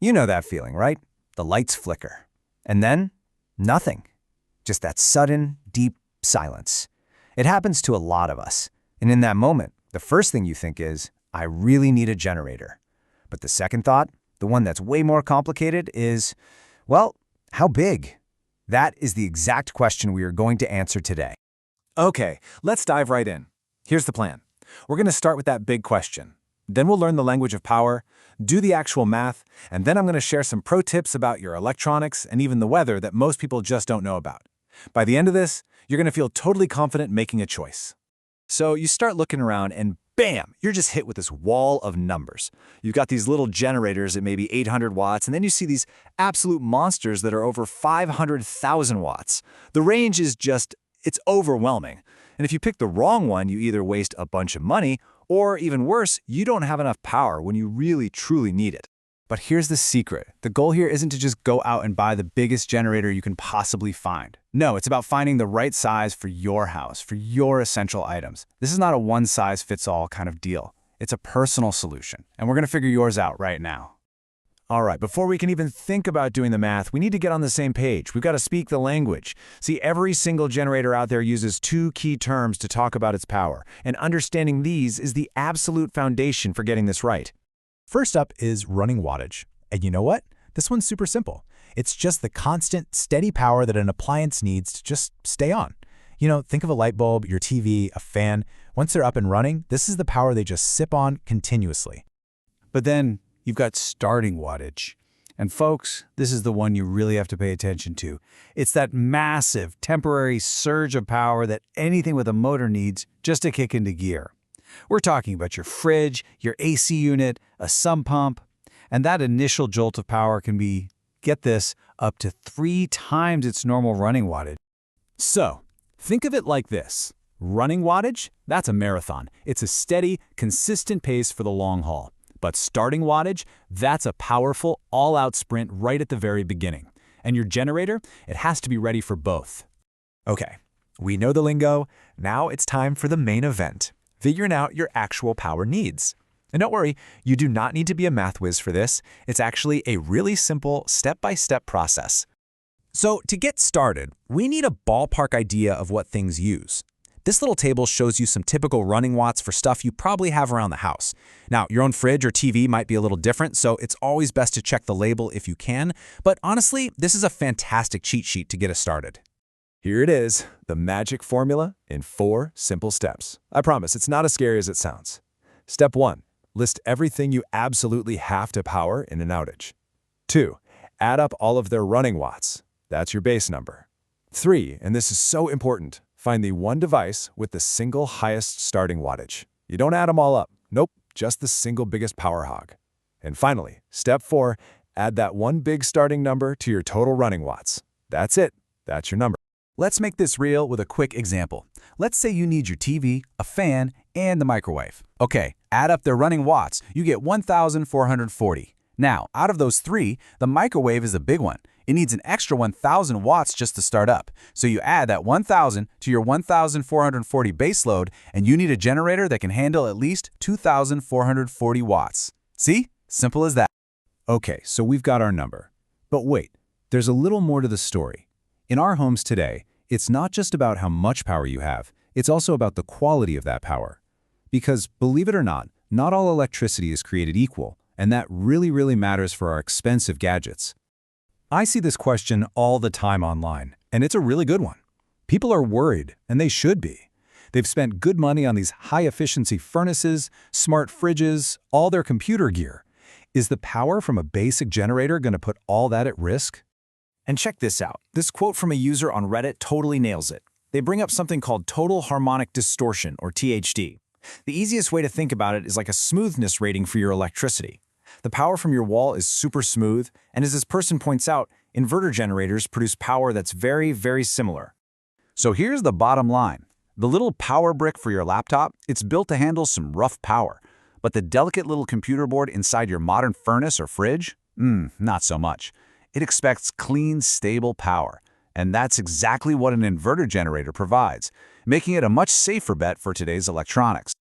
You know that feeling, right? The lights flicker. And then, nothing. Just that sudden, deep silence. It happens to a lot of us. And in that moment, the first thing you think is, I really need a generator. But the second thought, the one that's way more complicated, is, well, how big? That is the exact question we are going to answer today. Okay, let's dive right in. Here's the plan. We're going to start with that big question. Then we'll learn the language of power, do the actual math, and then I'm going to share some pro tips about your electronics and even the weather that most people just don't know about. By the end of this, you're going to feel totally confident making a choice. So you start looking around and bam, you're just hit with this wall of numbers. You've got these little generators at maybe 800 watts, and then you see these absolute monsters that are over 500,000 watts. The range is it's overwhelming. And if you pick the wrong one, you either waste a bunch of money, or even worse, you don't have enough power when you really, truly need it. But here's the secret. The goal here isn't to just go out and buy the biggest generator you can possibly find. No, it's about finding the right size for your house, for your essential items. This is not a one-size-fits-all kind of deal. It's a personal solution, and we're going to figure yours out right now. All right, before we can even think about doing the math, we need to get on the same page. We've got to speak the language. See, every single generator out there uses two key terms to talk about its power, and understanding these is the absolute foundation for getting this right. First up is running wattage. And you know what? This one's super simple. It's just the constant, steady power that an appliance needs to just stay on. You know, think of a light bulb, your TV, a fan. Once they're up and running, this is the power they just sip on continuously. But then you've got starting wattage. And folks, this is the one you really have to pay attention to. It's that massive, temporary surge of power that anything with a motor needs just to kick into gear. We're talking about your fridge, your AC unit, a sump pump, and that initial jolt of power can be, get this, up to 3 times its normal running wattage. So, think of it like this. Running wattage, that's a marathon. It's a steady, consistent pace for the long haul. But starting wattage, that's a powerful, all-out sprint right at the very beginning. And your generator, it has to be ready for both. Okay, we know the lingo. Now it's time for the main event. Figuring out your actual power needs. And don't worry, you do not need to be a math whiz for this. It's actually a really simple step-by-step process. So to get started, we need a ballpark idea of what things use. This little table shows you some typical running watts for stuff you probably have around the house. Now, your own fridge or TV might be a little different, so it's always best to check the label if you can. But honestly, this is a fantastic cheat sheet to get us started. Here it is, the magic formula in 4 simple steps. I promise, it's not as scary as it sounds. Step 1, list everything you absolutely have to power in an outage. 2, add up all of their running watts. That's your base number. 3, and this is so important, find the one device with the single highest starting wattage. You don't add them all up. Nope, just the single biggest power hog. And finally, step 4, add that one big starting number to your total running watts. That's it. That's your number. Let's make this real with a quick example. Let's say you need your TV, a fan, and the microwave. Okay, add up their running watts. You get 1,440. Now, out of those 3, the microwave is the big one. It needs an extra 1,000 watts just to start up. So you add that 1,000 to your 1,440 base load, and you need a generator that can handle at least 2,440 watts. See? Simple as that. Okay, so we've got our number. But wait, there's a little more to the story. In our homes today, it's not just about how much power you have, it's also about the quality of that power. Because, believe it or not all electricity is created equal, and that really matters for our expensive gadgets. I see this question all the time online, and it's a really good one. People are worried, and they should be. They've spent good money on these high-efficiency furnaces, smart fridges, all their computer gear. Is the power from a basic generator going to put all that at risk? And check this out. This quote from a user on Reddit totally nails it. They bring up something called total harmonic distortion, or THD. The easiest way to think about it is like a smoothness rating for your electricity. The power from your wall is super smooth, and as this person points out, inverter generators produce power that's very similar. So here's the bottom line. The little power brick for your laptop, it's built to handle some rough power. But the delicate little computer board inside your modern furnace or fridge? Not so much. It expects clean, stable power. And that's exactly what an inverter generator provides, making it a much safer bet for today's electronics.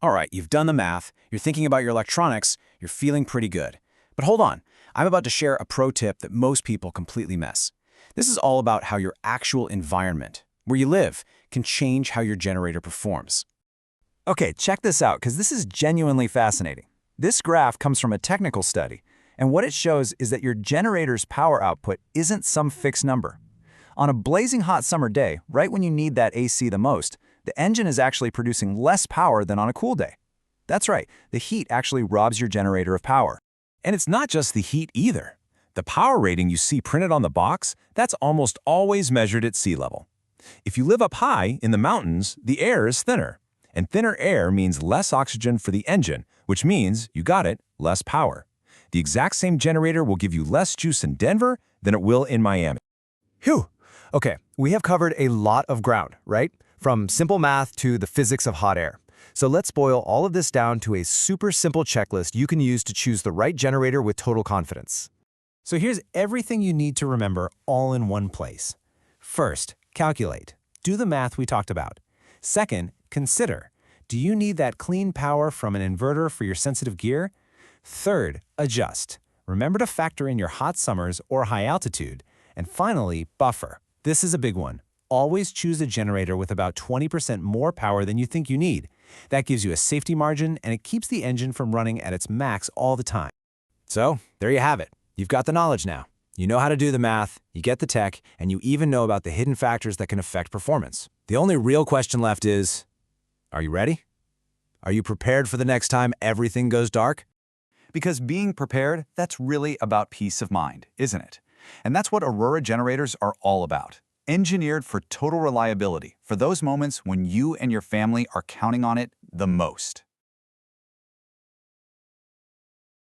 All right, you've done the math, you're thinking about your electronics, you're feeling pretty good. But hold on, I'm about to share a pro tip that most people completely miss. This is all about how your actual environment, where you live, can change how your generator performs. Okay, check this out, because this is genuinely fascinating. This graph comes from a technical study, and what it shows is that your generator's power output isn't some fixed number. On a blazing hot summer day, right when you need that AC the most, the engine is actually producing less power than on a cool day. That's right, the heat actually robs your generator of power. And it's not just the heat either. The power rating you see printed on the box, that's almost always measured at sea level. If you live up high in the mountains, the air is thinner. And thinner air means less oxygen for the engine, which means, you got it, less power. The exact same generator will give you less juice in Denver than it will in Miami. Phew! Okay, we have covered a lot of ground, right? From simple math to the physics of hot air. So let's boil all of this down to a super simple checklist you can use to choose the right generator with total confidence. So here's everything you need to remember all in one place. First, calculate. Do the math we talked about. Second, consider. Do you need that clean power from an inverter for your sensitive gear? Third, adjust. Remember to factor in your hot summers or high altitude. And finally, buffer. This is a big one. Always choose a generator with about 20% more power than you think you need. That gives you a safety margin, and it keeps the engine from running at its max all the time. So, there you have it. You've got the knowledge now. You know how to do the math, you get the tech, and you even know about the hidden factors that can affect performance. The only real question left is, are you ready? Are you prepared for the next time everything goes dark? Because being prepared, that's really about peace of mind, isn't it? And that's what Aurora generators are all about. Engineered for total reliability, for those moments when you and your family are counting on it the most.